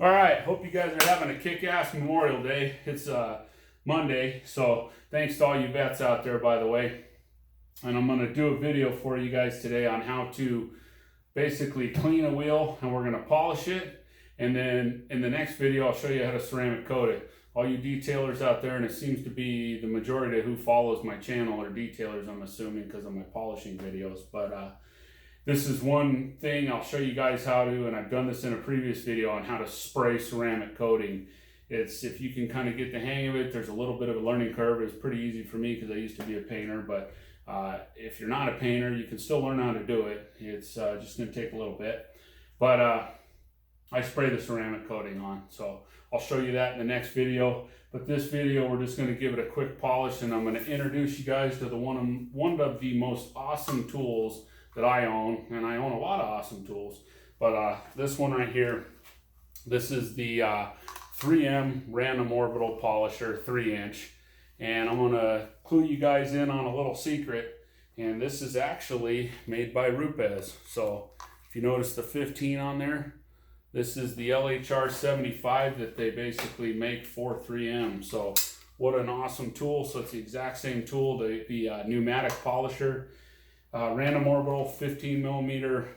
All right, hope you guys are having a kick-ass Memorial Day. It's Monday, so thanks to all you vets out there, by the way. And I'm going to do a video for you guys today on how to basically clean a wheel, and we're going to polish it. And then in the next video, I'll show you how to ceramic coat it. All you detailers out there, and it seems to be the majority of who follows my channel are detailers, I'm assuming, because of my polishing videos. But this is one thing I'll show you guys how to, and I've done this in a previous video on how to spray ceramic coating. It's, if you can kind of get the hang of it, there's a little bit of a learning curve. It's pretty easy for me because I used to be a painter, but if you're not a painter, you can still learn how to do it. It's just going to take a little bit. But I spray the ceramic coating on, so I'll show you that in the next video. But this video, we're just going to give it a quick polish, and I'm going to introduce you guys to one of the most awesome tools that I own, and I own a lot of awesome tools, but this one right here, this is the 3M Random Orbital Polisher 3-inch, and I'm gonna clue you guys in on a little secret, and this is actually made by Rupes. So if you notice the 15 on there, this is the Lhr75 that they basically make for 3M. So what an awesome tool. So it's the exact same tool, the pneumatic polisher. Random Orbital 15 millimeter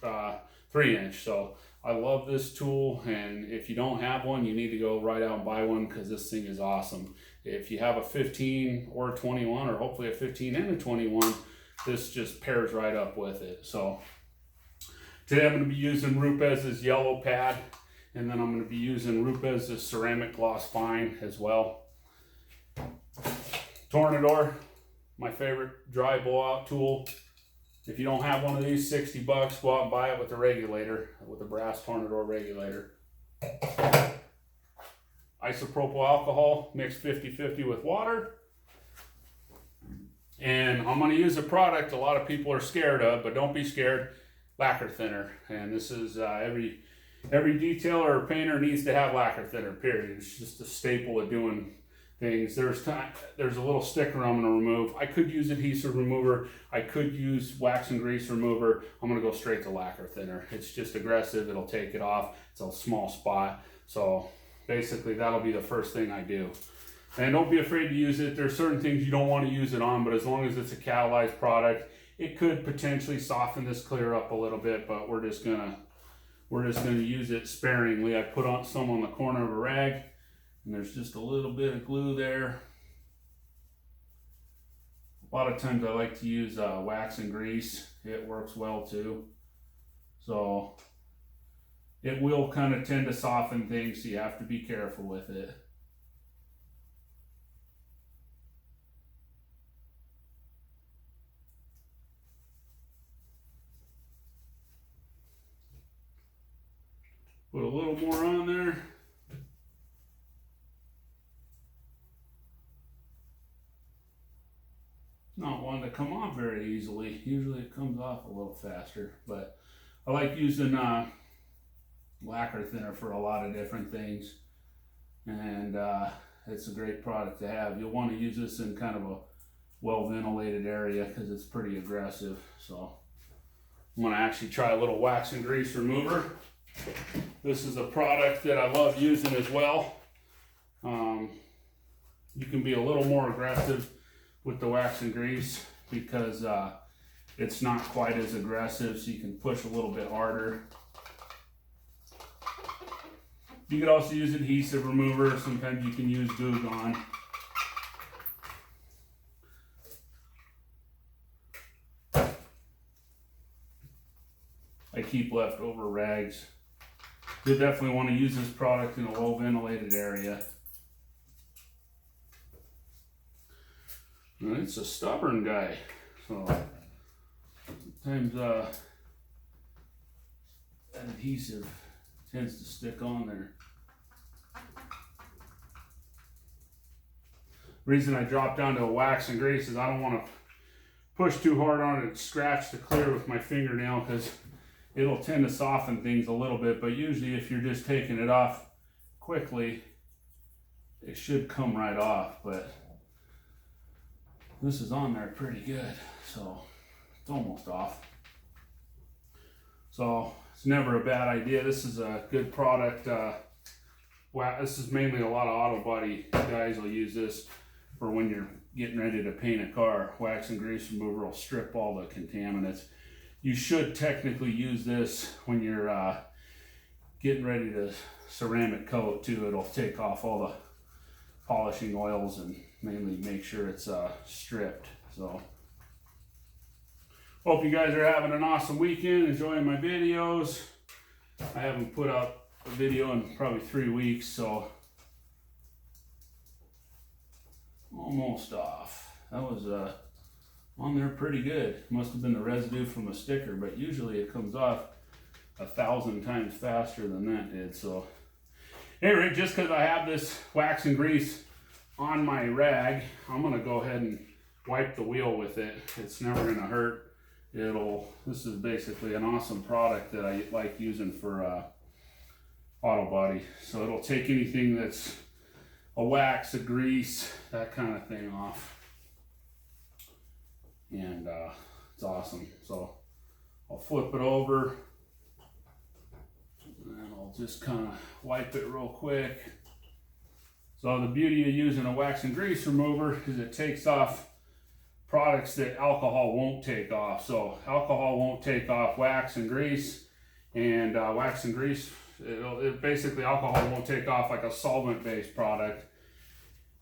3-inch. So I love this tool, and if you don't have one, you need to go right out and buy one because this thing is awesome. If you have a 15 or a 21, or hopefully a 15 and a 21, this just pairs right up with it. So today I'm going to be using Rupes' yellow pad, and then I'm going to be using Rupes' ceramic gloss fine as well. Tornador, my favorite dry blowout tool. If you don't have one of these, 60 bucks, go out and buy it with the regulator, with a brass Tornador regulator. Isopropyl alcohol mixed 50-50 with water. And I'm going to use a product a lot of people are scared of, but don't be scared, lacquer thinner. And this is every detailer or painter needs to have lacquer thinner, period. It's just a staple of doing things. There's a little sticker I'm going to remove. I could use adhesive remover. I could use wax and grease remover. I'm going to go straight to lacquer thinner. It's just aggressive. It'll take it off. It's a small spot. So basically that'll be the first thing I do. And don't be afraid to use it. There's certain things you don't want to use it on, but as long as it's a catalyzed product, it could potentially soften this clear up a little bit, but we're just gonna use it sparingly. I put on some on the corner of a rag, and there's just a little bit of glue there. A lot of times I like to use wax and grease. It works well too. So it will kind of tend to soften things, so you have to be careful with it. Put a little more on there. Not one to come off very easily. Usually it comes off a little faster, but I like using lacquer thinner for a lot of different things, and it's a great product to have. You'll want to use this in kind of a well ventilated area because it's pretty aggressive. So I'm going to actually try a little wax and grease remover. This is a product that I love using as well. You can be a little more aggressive with the wax and grease because it's not quite as aggressive, so you can push a little bit harder. You could also use adhesive remover. Sometimes you can use Goo Gone. I keep leftover rags. You'll definitely want to use this product in a low ventilated area. And it's a stubborn guy, so sometimes that adhesive tends to stick on there. Reason I drop down to a wax and grease is I don't want to push too hard on it and scratch the clear with my fingernail because it'll tend to soften things a little bit, but usually if you're just taking it off quickly, it should come right off. But this is on there pretty good, so it's almost off. So it's never a bad idea. This is a good product This is mainly a lot of auto body guys will use this for when you're getting ready to paint a car. Wax and grease remover will strip all the contaminants. You should technically use this when you're getting ready to ceramic coat too. It'll take off all the polishing oils and mainly make sure it's stripped. So hope you guys are having an awesome weekend, enjoying my videos. I haven't put out a video in probably 3 weeks, so almost off. That was on there pretty good. Must have been the residue from a sticker, but usually it comes off 1,000 times faster than that did. So anyway, just because I have this wax and grease on my rag, I'm gonna go ahead and wipe the wheel with it. It's never gonna hurt. This is basically an awesome product that I like using for auto body. So it'll take anything that's a wax, a grease, that kind of thing off. And it's awesome. So I'll flip it over and I'll just kind of wipe it real quick. So the beauty of using a wax and grease remover is it takes off products that alcohol won't take off. So alcohol won't take off wax and grease, and wax and grease, basically alcohol won't take off like a solvent-based product,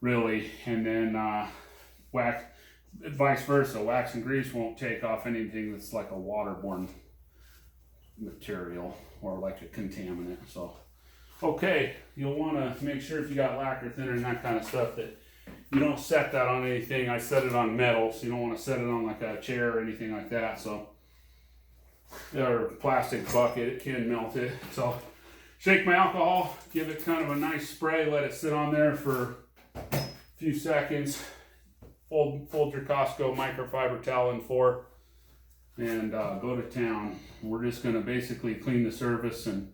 really. And then vice versa, wax and grease won't take off anything that's like a waterborne material or like a contaminant. So, okay, you'll want to make sure if you got lacquer thinner and that kind of stuff that you don't set that on anything. I set it on metal, so you don't want to set it on like a chair or anything like that. So, or plastic bucket, it can melt it. So, shake my alcohol, give it kind of a nice spray, let it sit on there for a few seconds. Fold your Costco microfiber towel in 4 and go to town. We're just going to basically clean the surface, and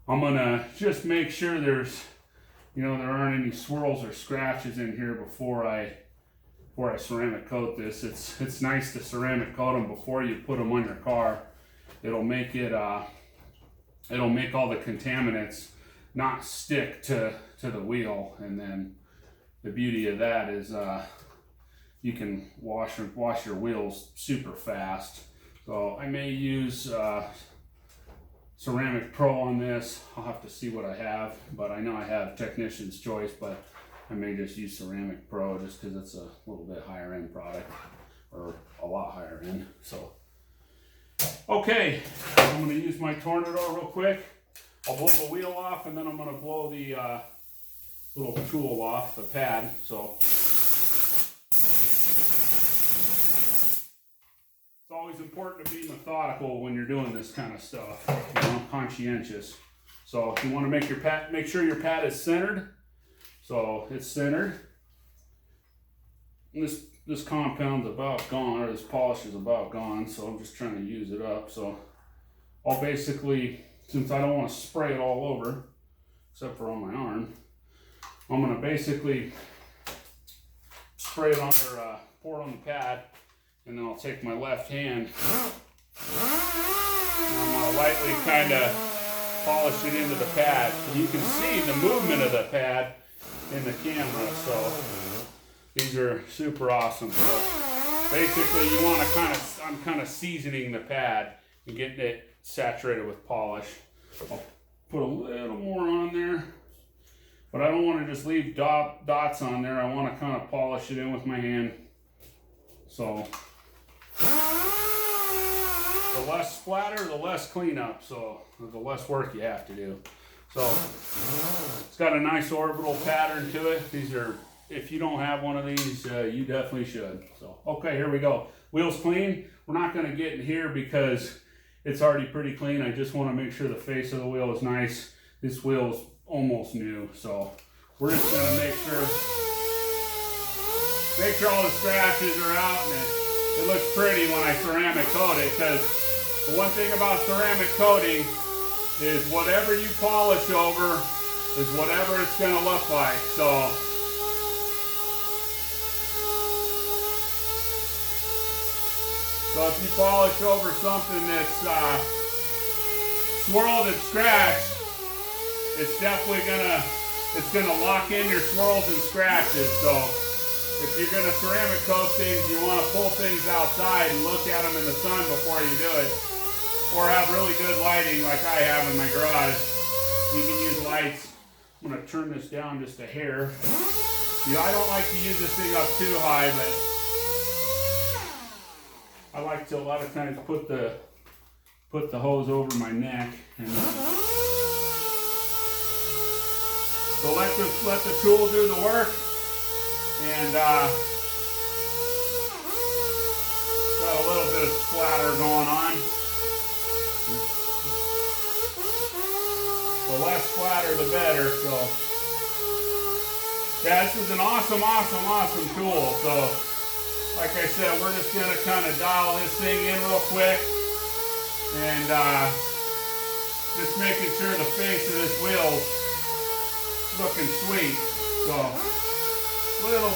I'm going to just make sure there aren't any swirls or scratches in here before I ceramic coat this. It's nice to ceramic coat them before you put them on your car. It'll make all the contaminants not stick to the wheel, and then the beauty of that is you can wash your wheels super fast. So I may use Ceramic Pro on this. I'll have to see what I have, but I know I have Technician's Choice, but I may just use Ceramic Pro just because it's a little bit higher end product, or a lot higher end. So, okay, I'm going to use my Tornado real quick. I'll blow the wheel off, and then I'm going to blow the little tool off, the pad. So it's always important to be methodical when you're doing this kind of stuff, conscientious. So if you want to make sure your pad is centered. So it's centered. This compound's about gone, or this polish is about gone, so I'm just trying to use it up. So I'll basically, since I don't want to spray it all over, except for on my arm, I'm going to basically spray it on, or pour it on the pad, and then I'll take my left hand and I'm going to lightly kind of polish it into the pad. And you can see the movement of the pad in the camera, so these are super awesome. So basically you want to I'm kind of seasoning the pad and getting it saturated with polish. I'll put a little more on there, but I don't want to just leave dots on there. I want to kind of polish it in with my hand. So the less splatter, the less cleanup, so the less work you have to do. So it's got a nice orbital pattern to it. These are, if you don't have one of these, you definitely should. So, okay, here we go. Wheel's clean. We're not going to get in here because it's already pretty clean. I just want to make sure the face of the wheel is nice. This wheel is almost new, so we're just going to make sure all the scratches are out, and it looks pretty when I ceramic coat it, because the one thing about ceramic coating is whatever you polish over is whatever it's going to look like. So if you polish over something that's swirled and scratched, it's definitely gonna lock in your swirls and scratches. So if you're gonna ceramic coat things, you want to pull things outside and look at them in the sun before you do it, or have really good lighting like I have in my garage. You can use lights. I'm gonna turn this down just a hair. You know, I don't like to use this thing up too high, but I like to a lot of times put the hose over my neck. And so let the tool do the work. And got a little bit of splatter going on. The less splatter, the better. So yeah, this is an awesome tool. So like I said, we're just gonna kind of dial this thing in real quick, and just making sure the face of this wheel's looking sweet. So little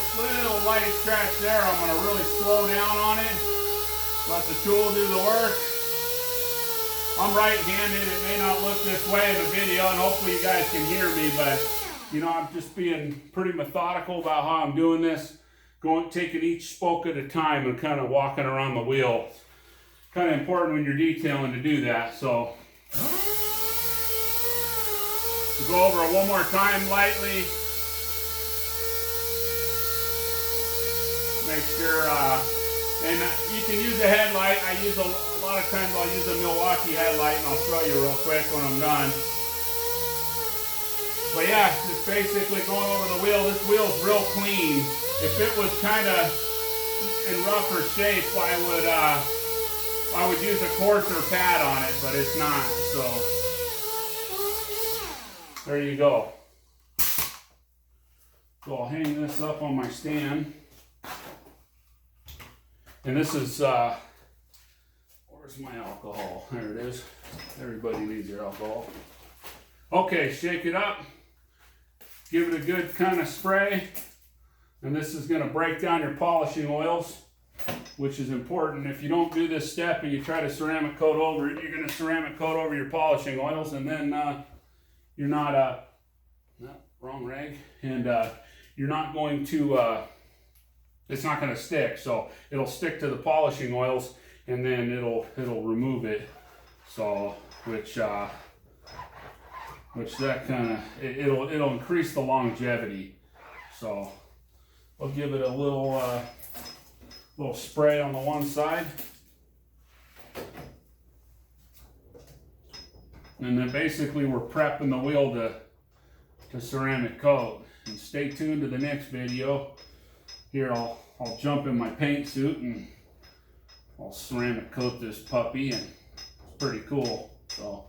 light scratch there. I'm gonna really slow down on it. Let the tool do the work. I'm right-handed. It may not look this way in the video, and hopefully you guys can hear me, but you know, I'm just being pretty methodical about how I'm doing this. Taking each spoke at a time and kind of walking around the wheel. Kind of important when you're detailing to do that. So we'll go over it one more time lightly. Make sure, and you can use a headlight. I use a lot of times I'll use a Milwaukee headlight, and I'll show you real quick when I'm done. But yeah, just basically going over the wheel. This wheel's real clean. If it was kind of in rougher shape, I would use a coarser pad on it, but it's not. So there you go. So I'll hang this up on my stand. And this is, where's my alcohol? There it is. Everybody needs their alcohol. Okay, shake it up. Give it a good kind of spray. And this is going to break down your polishing oils, which is important. If you don't do this step and you try to ceramic coat over it, you're going to ceramic coat over your polishing oils, and then you're not, wrong rag, and you're not going to, it's not going to stick. So it'll stick to the polishing oils, and then it'll remove it. So, which that kind of, it'll increase the longevity. So I'll give it a little spray on the one side. And then basically we're prepping the wheel to ceramic coat. And stay tuned to the next video. Here I'll jump in my paint suit and I'll ceramic coat this puppy, and it's pretty cool. So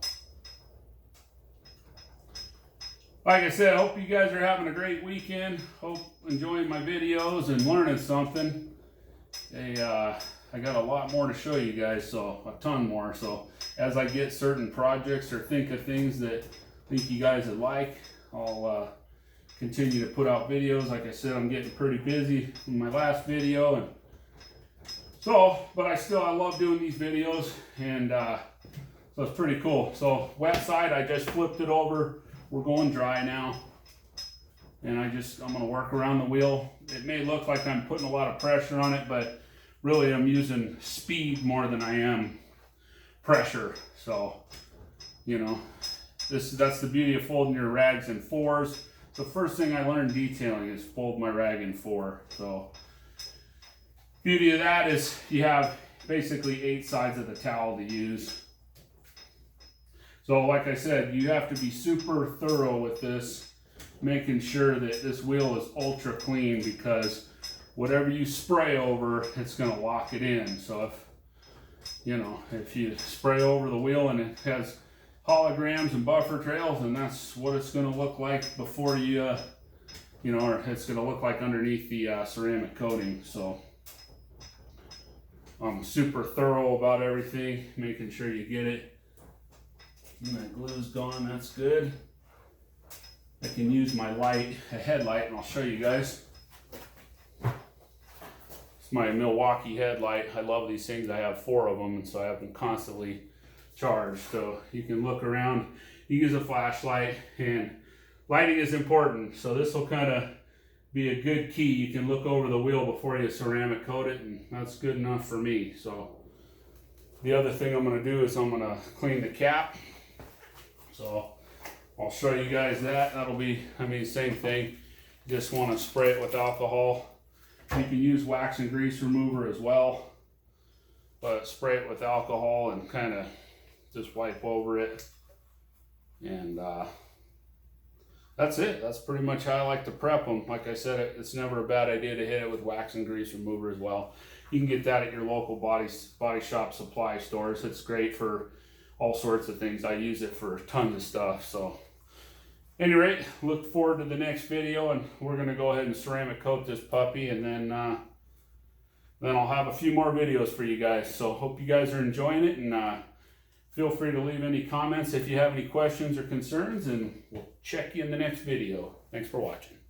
like I said, I hope you guys are having a great weekend. Hope enjoying my videos and learning something. I got a lot more to show you guys, so a ton more. So as I get certain projects or think of things that I think you guys would like, I'll continue to put out videos. Like I said, I'm getting pretty busy in my last video, and so, but I love doing these videos, and so it's pretty cool. So wet side, I just flipped it over. We're going dry now, and I'm gonna work around the wheel. It may look like I'm putting a lot of pressure on it, but really I'm using speed more than I am pressure. So, you know, that's the beauty of folding your rags in fours. The first thing I learned detailing is fold my rag in four. So beauty of that is you have basically 8 sides of the towel to use. So like I said, you have to be super thorough with this, making sure that this wheel is ultra clean, because whatever you spray over, it's going to lock it in. So if you spray over the wheel and it has holograms and buffer trails, and that's what it's going to look like before or it's going to look like underneath the ceramic coating. So I'm super thorough about everything, making sure you get it. And that glue's gone, that's good. I can use my headlight, and I'll show you guys. It's my Milwaukee headlight. I love these things. I have 4 of them, and so I have them constantly charged. So you can look around. you use a flashlight, and lighting is important. So this will kind of be a good key. You can look over the wheel before you ceramic coat it, and that's good enough for me. So the other thing I'm going to do is I'm going to clean the cap. So I'll show you guys that. That'll be, I mean, same thing. Just want to spray it with alcohol. You can use wax and grease remover as well, but spray it with alcohol and kind of just wipe over it. And that's it. That's pretty much how I like to prep them. Like I said, it's never a bad idea to hit it with wax and grease remover as well. You can get that at your local body shop supply stores. It's great for all sorts of things. I use it for tons of stuff. So at any rate, look forward to the next video, and we're going to go ahead and ceramic coat this puppy, and then I'll have a few more videos for you guys. So hope you guys are enjoying it, and feel free to leave any comments if you have any questions or concerns, and we'll check you in the next video. Thanks for watching.